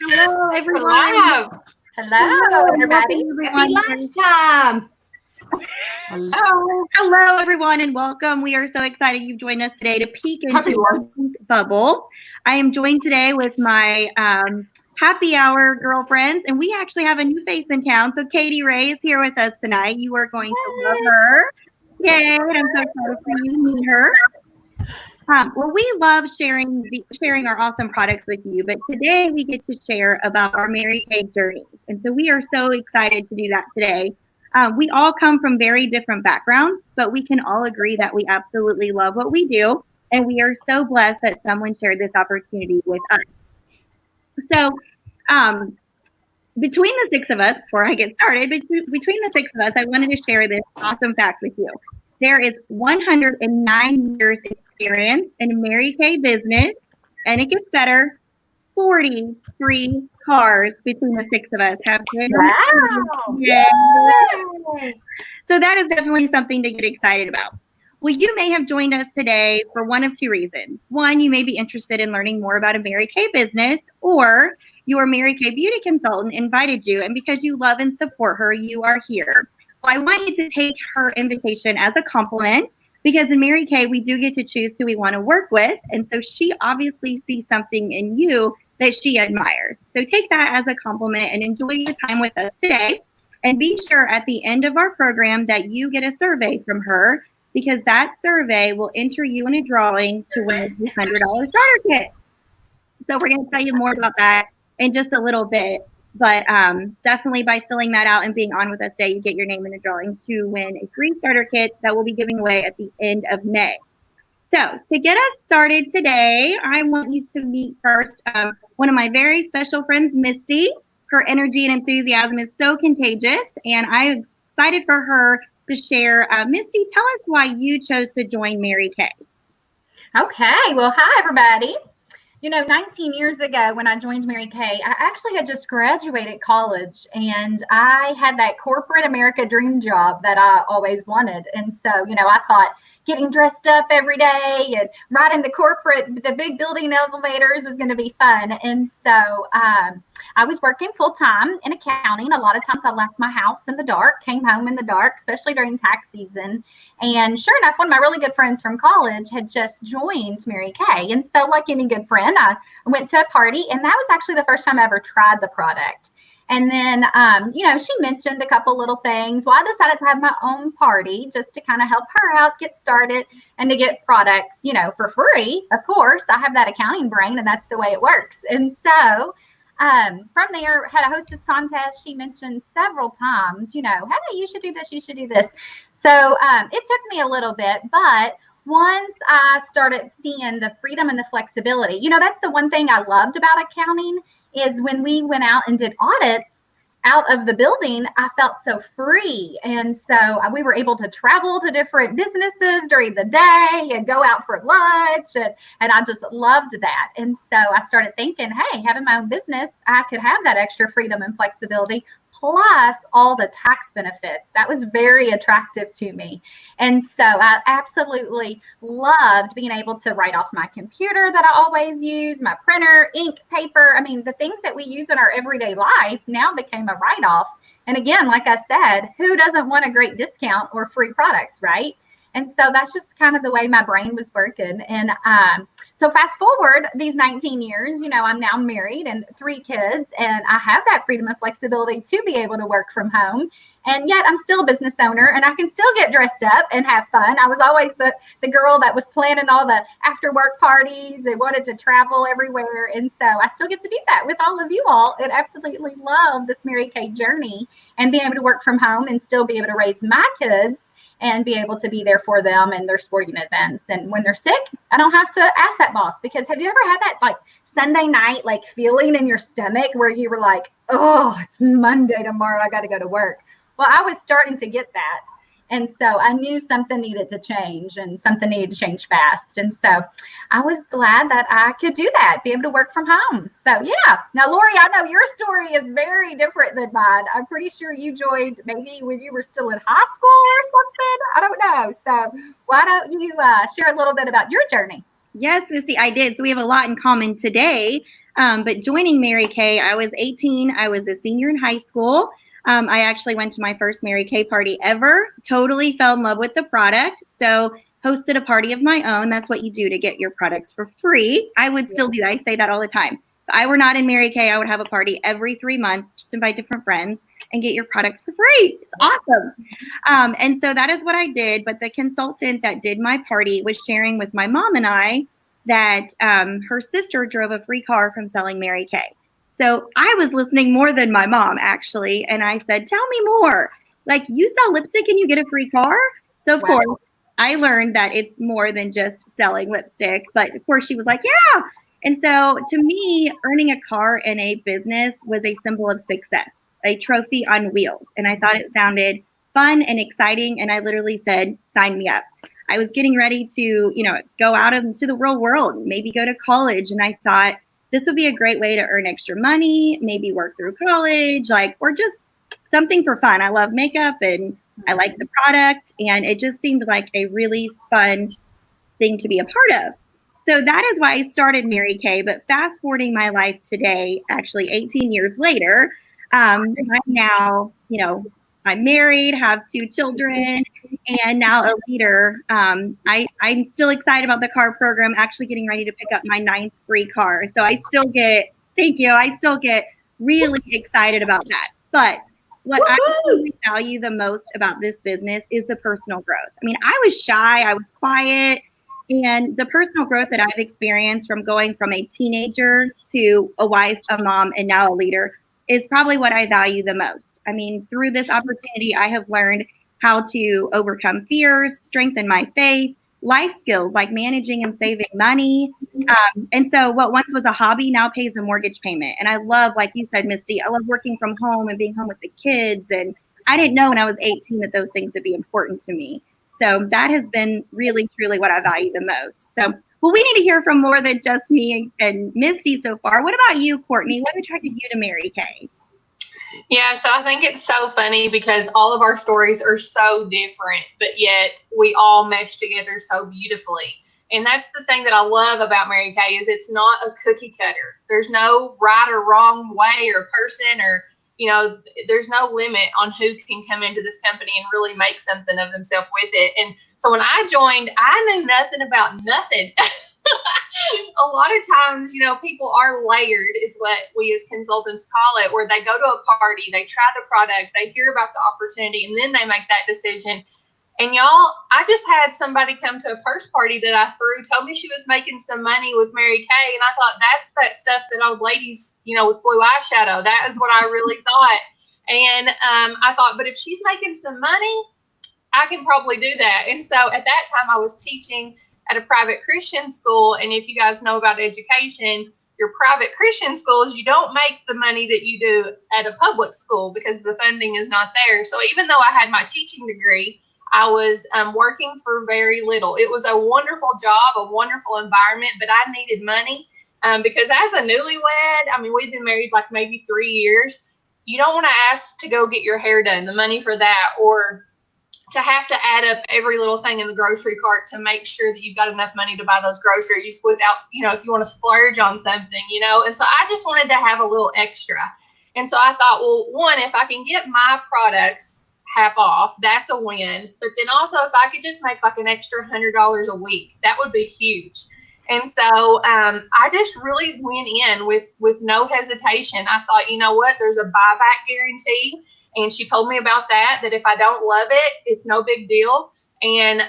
Hello, everyone. Hello. Hello, everybody. Happy lunchtime. Hello, everyone, and welcome. We are so excited you've joined us today to peek into our bubble. I am joined today with my happy hour girlfriends, and we actually have a new face in town. So Katie Ray is here with us tonight. You are going to love her. Yay, and I'm so excited for you to meet her. Well, we love sharing our awesome products with you, but today we get to share about our Mary Kay journeys. And so we are so excited to do that today. We all come from very different backgrounds, but we can all agree that we absolutely love what we do. And we are so blessed that someone shared this opportunity with us. So between the six of us, before I get started, between the six of us, I wanted to share this awesome fact with you. There is 109 years experience in Mary Kay business, and it gets better. 43 cars between the six of us have been. Wow! Yay. So that is definitely something to get excited about. Well, you may have joined us today for one of two reasons. One, you may be interested in learning more about a Mary Kay business, or your Mary Kay beauty consultant invited you, and because you love and support her, you are here. Well, I want you to take her invitation as a compliment, because in Mary Kay, we do get to choose who we want to work with. And so she obviously sees something in you that she admires. So take that as a compliment and enjoy your time with us today. And be sure at the end of our program that you get a survey from her, because that survey will enter you in a drawing to win a $100 starter kit. So we're going to tell you more about that in just a little bit. But definitely by filling that out and being on with us today, you get your name in the drawing to win a free starter kit that we'll be giving away at the end of May. So to get us started today, I want you to meet first one of my very special friends, Misty. Her energy and enthusiasm is so contagious, and I'm excited for her to share. Misty, tell us why you chose to join Mary Kay. Okay. Well, hi, everybody. 19 years ago when I joined Mary Kay, I actually had just graduated college, and I had that corporate America dream job that I always wanted. And so, I thought getting dressed up every day and riding the big building elevators was going to be fun. And so I was working full time in accounting. A lot of times I left my house in the dark, came home in the dark, especially during tax season. And sure enough, one of my really good friends from college had just joined Mary Kay. And so like any good friend, I went to a party, and that was actually the first time I ever tried the product. And then, she mentioned a couple little things. Well, I decided to have my own party just to kind of help her out, get started, and to get products, for free. Of course, I have that accounting brain, and that's the way it works. And so from there, had a hostess contest. She mentioned several times, hey, you should do this, you should do this. So it took me a little bit, but once I started seeing the freedom and the flexibility, that's the one thing I loved about accounting is when we went out and did audits out of the building, I felt so free. And so we were able to travel to different businesses during the day and go out for lunch. And I just loved that. And so I started thinking, hey, having my own business, I could have that extra freedom and flexibility, plus all the tax benefits. That was very attractive to me. And so I absolutely loved being able to write off my computer that I always use, my printer, ink, paper. I mean, the things that we use in our everyday life now became a write-off. And again, like I said, who doesn't want a great discount or free products, right? And so that's just kind of the way my brain was working. And so fast forward these 19 years, I'm now married and 3 kids, and I have that freedom and flexibility to be able to work from home. And yet I'm still a business owner, and I can still get dressed up and have fun. I was always the girl that was planning all the after work parties and wanted to travel everywhere. And so I still get to do that with all of you all, and absolutely love this Mary Kay journey and being able to work from home and still be able to raise my kids and be able to be there for them and their sporting events. And when they're sick, I don't have to ask that boss, because have you ever had that like Sunday night like feeling in your stomach where you were like, oh, it's Monday tomorrow, I got to go to work? Well, I was starting to get that. And so I knew something needed to change, and something needed to change fast. And so I was glad that I could do that, be able to work from home. So yeah. Now, Lori, I know your story is very different than mine. I'm pretty sure you joined maybe when you were still in high school or something. I don't know. So why don't you share a little bit about your journey? Yes, Misty, I did. So we have a lot in common today. But joining Mary Kay, I was 18. I was a senior in high school. I actually went to my first Mary Kay party ever. Totally fell in love with the product. So hosted a party of my own. That's what you do to get your products for free. I would still do that. I say that all the time. If I were not in Mary Kay, I would have a party every 3 months, just invite different friends and get your products for free. It's awesome. And so that is what I did. But the consultant that did my party was sharing with my mom and I that her sister drove a free car from selling Mary Kay. So I was listening more than my mom, actually. And I said, tell me more. Like, you sell lipstick and you get a free car? So, of course, I learned that it's more than just selling lipstick. But, of course, she was like, yeah. And so, to me, earning a car in a business was a symbol of success, a trophy on wheels. And I thought it sounded fun and exciting. And I literally said, sign me up. I was getting ready to, go out into the real world, maybe go to college. And I thought this would be a great way to earn extra money, maybe work through college, or just something for fun. I love makeup and I like the product. And it just seemed like a really fun thing to be a part of. So that is why I started Mary Kay. But fast forwarding my life today, actually 18 years later, I'm now, I'm married, have 2 children, and now a leader. I'm still excited about the car program, actually getting ready to pick up my 9th free car. So I still get really excited about that. But what I really value the most about this business is the personal growth. I mean, I was shy, I was quiet, and the personal growth that I've experienced from going from a teenager to a wife, a mom, and now a leader is probably what I value the most. I mean, through this opportunity, I have learned how to overcome fears, strengthen my faith, life skills like managing and saving money. And so what once was a hobby now pays a mortgage payment. And I love, like you said, Misty, I love working from home and being home with the kids. And I didn't know when I was 18 that those things would be important to me. So that has been really, truly what I value the most. So, well, we need to hear from more than just me and Misty so far. What about you, Courtney? What attracted you to Mary Kay? Yeah, so I think it's so funny because all of our stories are so different, but yet we all mesh together so beautifully. And that's the thing that I love about Mary Kay is it's not a cookie cutter. There's no right or wrong way or person or, there's no limit on who can come into this company and really make something of themselves with it. And so when I joined, I knew nothing about nothing. A lot of times, people are layered is what we as consultants call it, where they go to a party, they try the product, they hear about the opportunity, and then they make that decision. And y'all, I just had somebody come to a purse party that I threw, told me she was making some money with Mary Kay. And I thought, that's that stuff that old ladies, with blue eyeshadow. That is what I really thought. And I thought, but if she's making some money, I can probably do that. And so at that time I was teaching at a private Christian school. And if you guys know about education, your private Christian schools, you don't make the money that you do at a public school because the funding is not there. So even though I had my teaching degree, I was working for very little. It was a wonderful job, a wonderful environment, but I needed money because as a newlywed, we've been married like maybe 3 years. You don't want to ask to go get your hair done, the money for that, or to have to add up every little thing in the grocery cart to make sure that you've got enough money to buy those groceries without, if you want to splurge on something, And so I just wanted to have a little extra. And so I thought, well, one, if I can get my products half off, that's a win. But then also if I could just make like an extra $100 a week, that would be huge. And so I just really went in with no hesitation. I thought, you know what, there's a buyback guarantee. And she told me about that if I don't love it, it's no big deal. And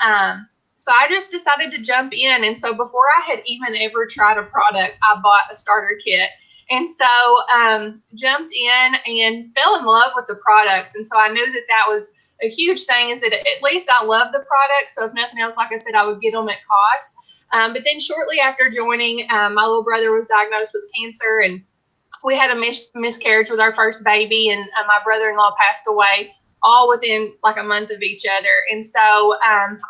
so I just decided to jump in. And so before I had even ever tried a product, I bought a starter kit. And so jumped in and fell in love with the products. And so I knew that was a huge thing, is that at least I love the products. So if nothing else, like I said, I would get them at cost. But then shortly after joining, my little brother was diagnosed with cancer, and we had a miscarriage with our first baby, and my brother-in-law passed away all within like a month of each other. And so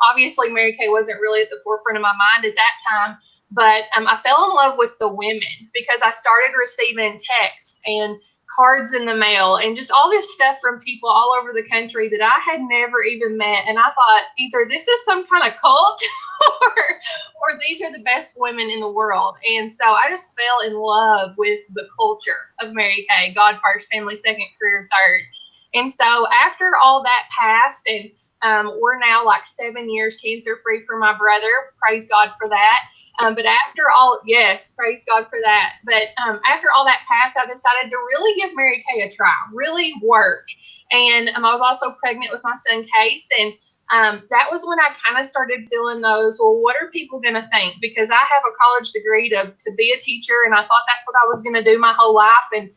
obviously Mary Kay wasn't really at the forefront of my mind at that time, but I fell in love with the women because I started receiving texts and cards in the mail and just all this stuff from people all over the country that I had never even met. And I thought either this is some kind of cult or these are the best women in the world. And so I just fell in love with the culture of Mary Kay, God first, family second, career third. And so after all that passed, and we're now like 7 years cancer free for my brother. Praise God for that. But after all, yes, praise God for that. But after all that passed, I decided to really give Mary Kay a try, really work. And I was also pregnant with my son, Case. And that was when I kind of started feeling those, well, what are people going to think? Because I have a college degree to be a teacher, and I thought that's what I was going to do my whole life. And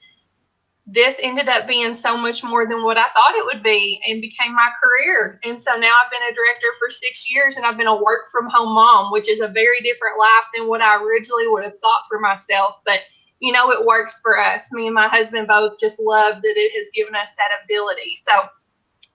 this ended up being so much more than what I thought it would be and became my career. And so now I've been a director for 6 years, and I've been a work from home mom, which is a very different life than what I originally would have thought for myself. But, you know, it works for us. Me and my husband both just love that it has given us that ability. So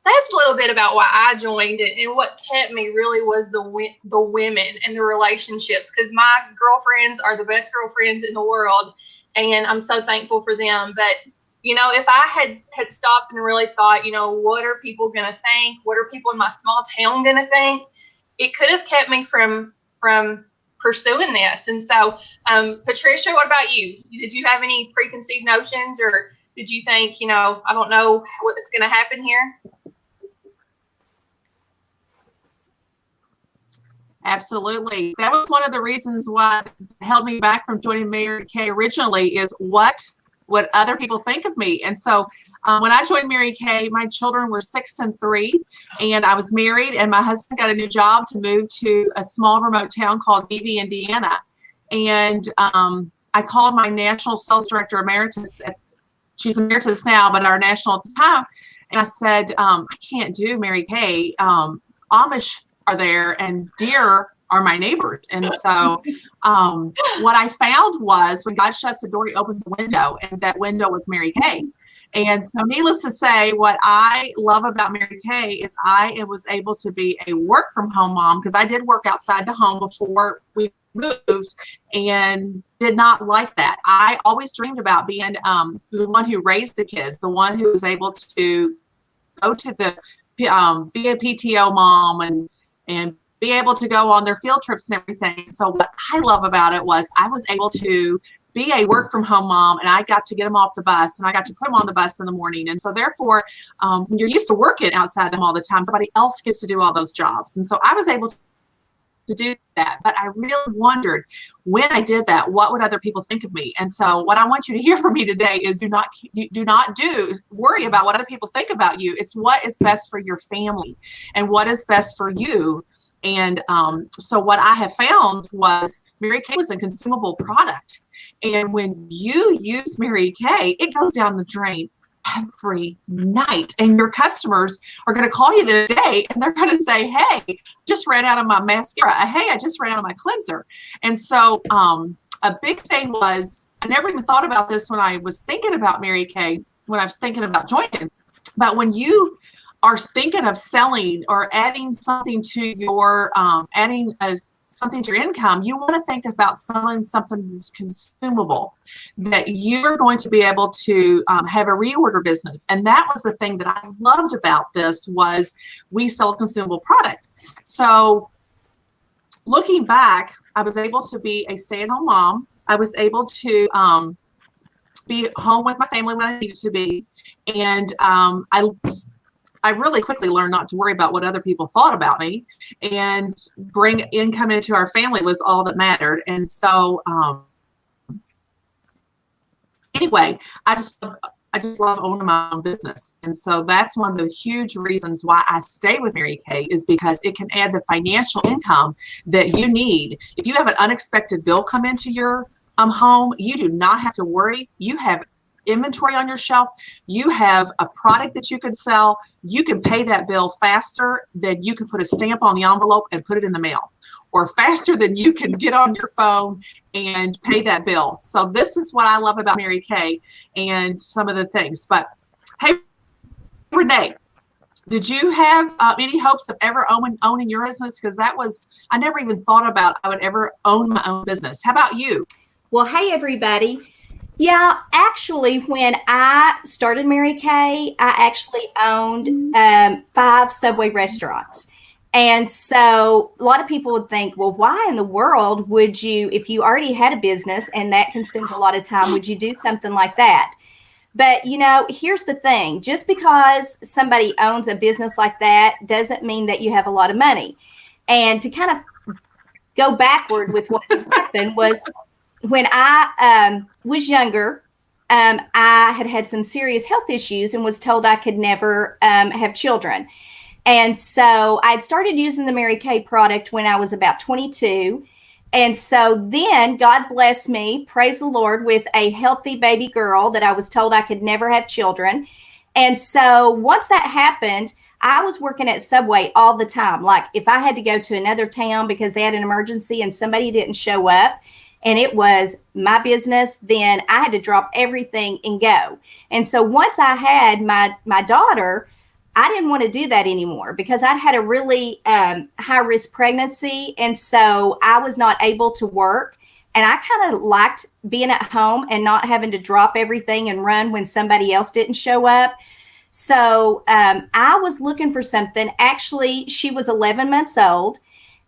that's a little bit about why I joined it. And what kept me really was the women and the relationships, because my girlfriends are the best girlfriends in the world. And I'm so thankful for them. But you know, if I had stopped and really thought, you know, what are people going to think? What are people in my small town going to think? It could have kept me from pursuing this. And so, Patricia, what about you? Did you have any preconceived notions, or did you think, you know, I don't know what's going to happen here? Absolutely. That was one of the reasons why it held me back from joining Mary Kay originally, is what would other people think of me. And so when I joined Mary Kay, my children were 6 and 3, and I was married, and my husband got a new job to move to a small remote town called Beebe, Indiana. And I called my national sales director emeritus, she's emeritus now, but our national at the time, and I said, I can't do Mary Kay. Amish are there, and deer are my neighbors. And so what I found was, when God shuts a door, he opens a window, and that window was Mary Kay. And so needless to say, what I love about Mary Kay is I was able to be a work from home mom, because I did work outside the home before we moved and did not like that. I always dreamed about being the one who raised the kids, the one who was able to go to the, be a PTO mom and be able to go on their field trips and everything. So what I love about it was I was able to be a work from home mom, and I got to get them off the bus, and I got to put them on the bus in the morning. And so therefore, when you're used to working outside them all the time, somebody else gets to do all those jobs. And so I was able to do that. But I really wondered, when I did that, what would other people think of me? And so what I want you to hear from me today is do not worry about what other people think about you. It's what is best for your family and what is best for you. And so what I have found was Mary Kay was a consumable product. And when you use Mary Kay, it goes down the drain every night. And your customers are going to call you the day, and they're going to say, hey, just ran out of my mascara. Hey, I just ran out of my cleanser. And so a big thing was, I never even thought about this when I was thinking about Mary Kay, when I was thinking about joining. But when you are thinking of selling or adding something to your, something to your income, you want to think about selling something that's consumable, that you're going to be able to have a reorder business. And that was the thing that I loved about this, was we sell a consumable product. So looking back, I was able to be a stay-at-home mom. I was able to be home with my family when I needed to be. And I really quickly learned not to worry about what other people thought about me, and bring income into our family was all that mattered. And so anyway, I just love owning my own business. And so that's one of the huge reasons why I stay with Mary Kay, is because it can add the financial income that you need. If you have an unexpected bill come into your home, you do not have to worry. You have inventory on your shelf. You have a product that you can sell. You can pay that bill faster than you can put a stamp on the envelope and put it in the mail, or faster than you can get on your phone and pay that bill. So this is what I love about Mary Kay and some of the things. But hey, Renee, did you have any hopes of ever owning your business? Because I never even thought about I would ever own my own business. How about you? Well, hey, everybody. Yeah, actually, when I started Mary Kay, I actually owned 5 Subway restaurants. And so a lot of people would think, well, why in the world would you, if you already had a business and that consumes a lot of time, would you do something like that? But, here's the thing. Just because somebody owns a business like that doesn't mean that you have a lot of money. And to kind of go backward with what happened was when I was younger, I had some serious health issues and was told I could never have children. And so I'd started using the Mary Kay product when I was about 22. And so then God blessed me, praise the Lord, with a healthy baby girl that I was told I could never have children. And so once that happened, I was working at Subway all the time. Like if I had to go to another town because they had an emergency and somebody didn't show up and it was my business, then I had to drop everything and go. And so once I had my daughter, I didn't want to do that anymore because I'd had a really high risk pregnancy. And so I was not able to work. And I kind of liked being at home and not having to drop everything and run when somebody else didn't show up. So I was looking for something. Actually, she was 11 months old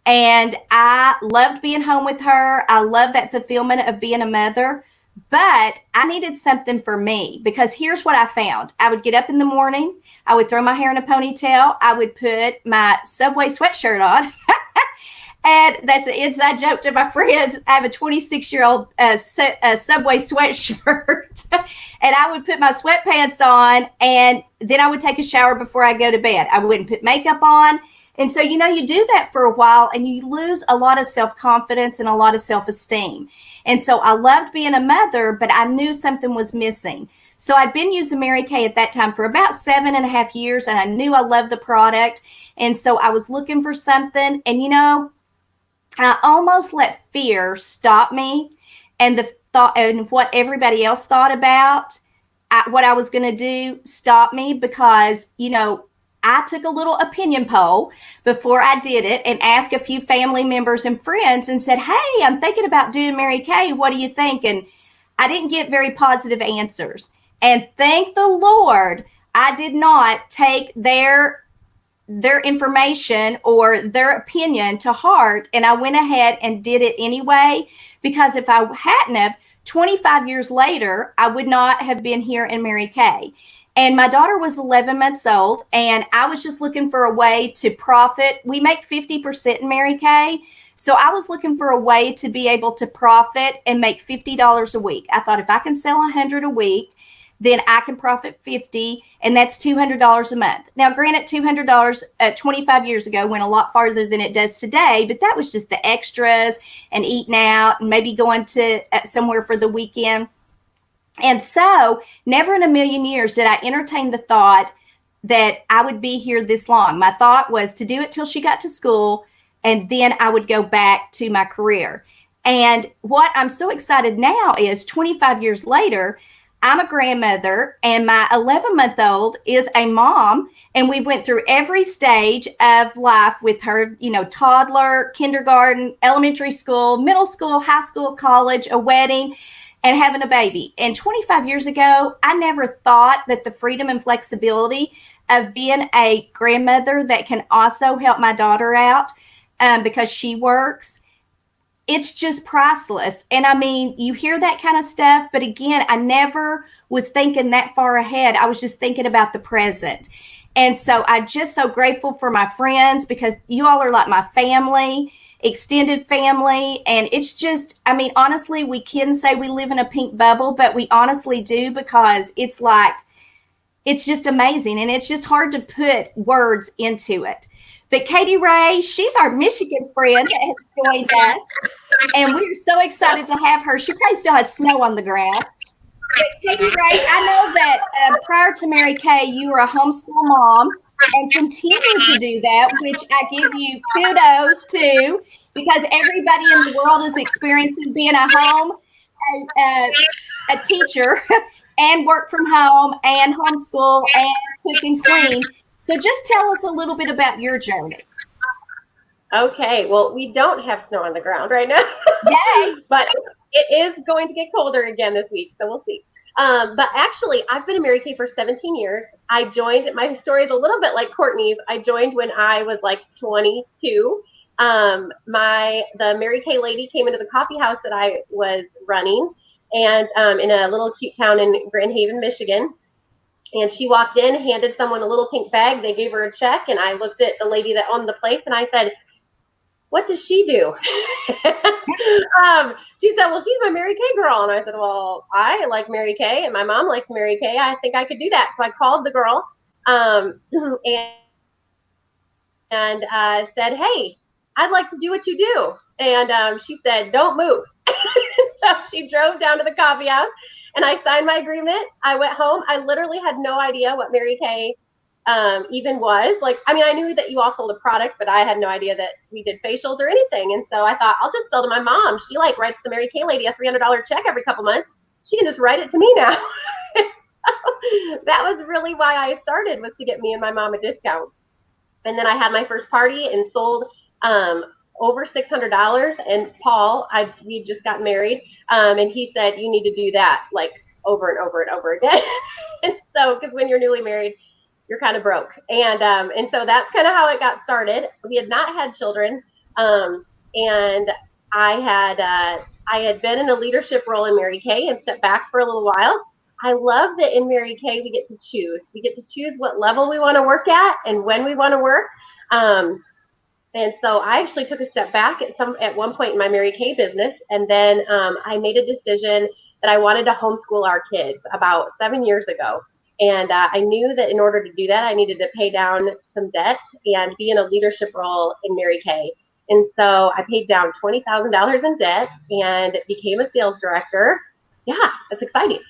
and I loved being home with her. I loved that fulfillment of being a mother. But I needed something for me because here's what I found. I would get up in the morning. I would throw my hair in a ponytail. I would put my Subway sweatshirt on. And that's an inside joke to my friends. I have a 26-year-old Subway sweatshirt. And I would put my sweatpants on and then I would take a shower before I go to bed. I wouldn't put makeup on. And so, you do that for a while and you lose a lot of self-confidence and a lot of self-esteem. And so I loved being a mother, but I knew something was missing. So I'd been using Mary Kay at that time for about 7.5 years, and I knew I loved the product. And so I was looking for something, and I almost let fear stop me and the thought and what everybody else thought about what I was going to do stop me because, I took a little opinion poll before I did it and asked a few family members and friends and said, hey, I'm thinking about doing Mary Kay. What do you think? And I didn't get very positive answers. And thank the Lord, I did not take their information or their opinion to heart. And I went ahead and did it anyway, because if I hadn't have, 25 years later, I would not have been here in Mary Kay. And my daughter was 11 months old, and I was just looking for a way to profit. We make 50% in Mary Kay. So I was looking for a way to be able to profit and make $50 a week. I thought if I can sell 100 a week, then I can profit 50, and that's $200 a month. Now, granted, $200 25 years ago went a lot farther than it does today, but that was just the extras and eating out and maybe going to somewhere for the weekend. And so never in a million years did I entertain the thought that I would be here this long. My thought was to do it till she got to school, and then I would go back to my career. And what I'm so excited now is 25 years later, I'm a grandmother and my 11-month-old is a mom. And we went through every stage of life with her, toddler, kindergarten, elementary school, middle school, high school, college, a wedding, and having a baby. And 25 years ago, I never thought that the freedom and flexibility of being a grandmother that can also help my daughter out because she works, it's just priceless. And I mean, you hear that kind of stuff, but again, I never was thinking that far ahead. I was just thinking about the present. And so I'm just so grateful for my friends because you all are like my family, extended family. And it's just, I mean, honestly, we can say we live in a pink bubble, but we honestly do because it's just amazing. And it's just hard to put words into it. But Katie Ray, she's our Michigan friend that has joined us. And we're so excited to have her. She probably still has snow on the ground. But Katie Ray, I know that prior to Mary Kay, you were a homeschool mom and continue to do that, which I give you kudos to, because everybody in the world is experiencing being a home, a teacher, and work from home, and homeschool, and cook and clean. So just tell us a little bit about your journey. Okay, well, we don't have snow on the ground right now. Yay! But It is going to get colder again this week, so we'll see. But actually, I've been a Mary Kay for 17 years. I joined, my story is a little bit like Courtney's. I joined when I was like 22. The Mary Kay lady came into the coffee house that I was running, and in a little cute town in Grand Haven, Michigan. And she walked in, handed someone a little pink bag. They gave her a check, and I looked at the lady that owned the place, and I said, "What does she do?" She said, "Well, she's my Mary Kay girl." And I said, "Well, I like Mary Kay, and my mom likes Mary Kay. I think I could do that." So I called the girl and said, "Hey, I'd like to do what you do." And she said, "Don't move." So she drove down to the coffee house, and I signed my agreement. I went home. I literally had no idea what Mary Kay even was. Like, I mean, I knew that you all sold a product, but I had no idea that we did facials or anything. And so I thought, I'll just sell to my mom. She like writes the Mary Kay lady a $300 check every couple months. She can just write it to me now. That was really why I started, was to get me and my mom a discount. And then I had my first party and sold over $600. And Paul, we just got married, and he said, "You need to do that like over and over and over again." And so, because when you're newly married, you're kind of broke. And so that's kind of how it got started. We had not had children. And I had been in a leadership role in Mary Kay and stepped back for a little while. I love that in Mary Kay, we get to choose. We get to choose what level we want to work at and when we want to work. And so I actually took a step back at one point in my Mary Kay business. And then I made a decision that I wanted to homeschool our kids about 7 years ago. And I knew that in order to do that, I needed to pay down some debt and be in a leadership role in Mary Kay. And so I paid down $20,000 in debt and became a sales director. Yeah, that's exciting.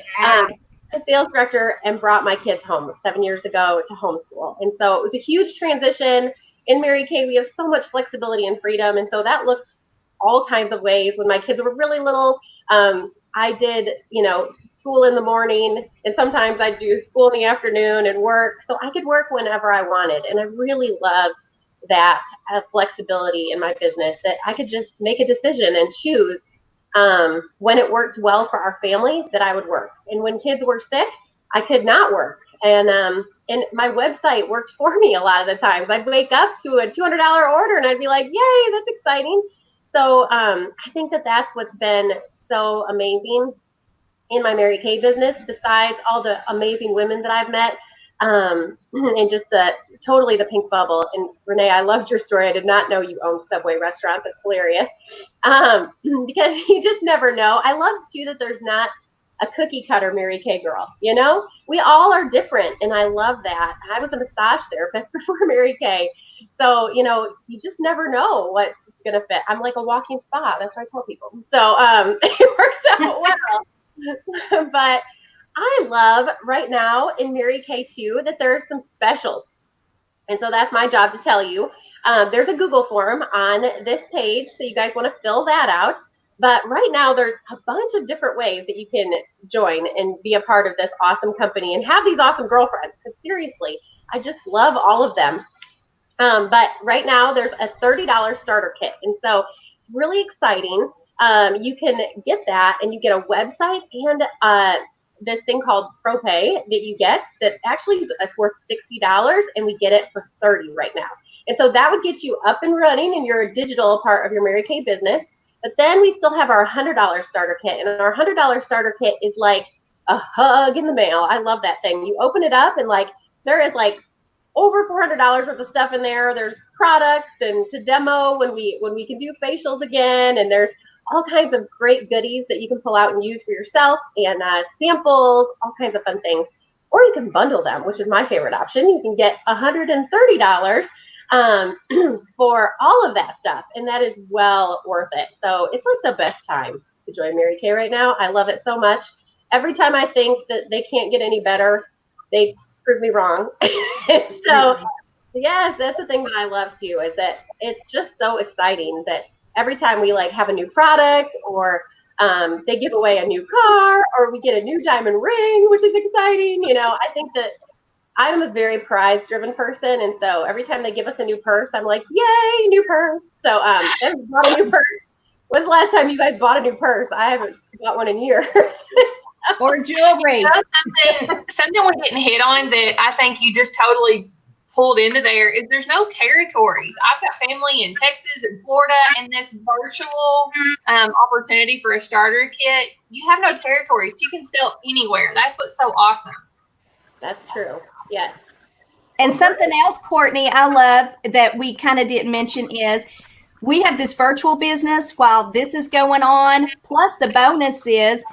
A sales director, and brought my kids home 7 years ago to homeschool. And so it was a huge transition. In Mary Kay, we have so much flexibility and freedom. And so that looked all kinds of ways. When my kids were really little, I did, school in the morning, and sometimes I'd do school in the afternoon and work. So I could work whenever I wanted. And I really loved that flexibility in my business, that I could just make a decision and choose when it worked well for our family that I would work. And when kids were sick, I could not work. And my website worked for me a lot of the times. I'd wake up to a $200 order and I'd be like, yay, that's exciting. So I think that that's what's been so amazing in my Mary Kay business, besides all the amazing women that I've met, and just totally the pink bubble. And Renee, I loved your story. I did not know you owned Subway restaurants. That's hilarious. Because you just never know. I love too that there's not a cookie cutter Mary Kay girl. We all are different, and I love that. I was a massage therapist before Mary Kay, so you just never know what's gonna fit. I'm like a walking spa. That's what I tell people. So it works out well. But I love right now in Mary Kay too that there's some specials, and so that's my job to tell you. There's a Google form on this page, so you guys want to fill that out. But right now, there's a bunch of different ways that you can join and be a part of this awesome company and have these awesome girlfriends. Because seriously, I just love all of them. But right now, there's a $30 starter kit. And so it's really exciting. You can get that, and you get a website and this thing called ProPay that you get that actually is worth $60, and we get it for $30 right now. And so that would get you up and running in your digital part of your Mary Kay business. But then we still have our $100 starter kit, and our $100 starter kit is like a hug in the mail. I love that thing. You open it up, and there is over $400 worth of stuff in there. There's products and to demo when we can do facials again, and there's all kinds of great goodies that you can pull out and use for yourself, and samples, all kinds of fun things. Or you can bundle them, which is my favorite option. You can get $130 for all of that stuff, and that is well worth it. So it's like the best time to join Mary Kay right now. I love it so much. Every time I think that they can't get any better, they prove me wrong. So yes, that's the thing that I love too, is that it's just so exciting that every time we have a new product, or they give away a new car, or we get a new diamond ring, which is exciting. I think that I'm a very prize-driven person, and so every time they give us a new purse, I'm like, yay, new purse. So there's a new purse When's the last time you guys bought a new purse? I haven't bought one in years. Or jewelry. You know, something we didn't hit on that I think you just totally pulled into there is there's no territories. I've got family in Texas and Florida, and this virtual opportunity for a starter kit, you have no territories. You can sell anywhere. That's what's so awesome. That's true. Yes. And something else, Courtney, I love that we kind of didn't mention is we have this virtual business while this is going on. Plus, the bonus is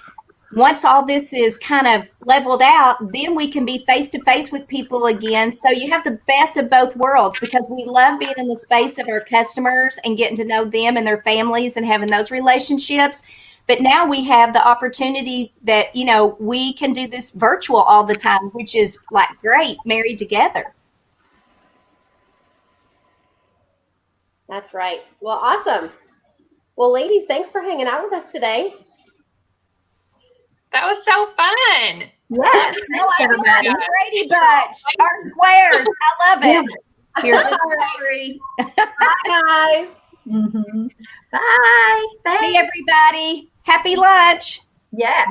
once all this is kind of leveled out, then we can be face to face with people again. So you have the best of both worlds because we love being in the space of our customers and getting to know them and their families and having those relationships. But now we have the opportunity that, you know, we can do this virtual all the time, which is like great, married together. That's right. Well, awesome. Well, ladies, thanks for hanging out with us today. That was so fun. Yes. No, I love everybody. it. Brady Bunch, our squares. I love it. Here's a story. Bye, guys. Mm-hmm. Bye. Thanks. Hey, everybody. Happy lunch. Yes.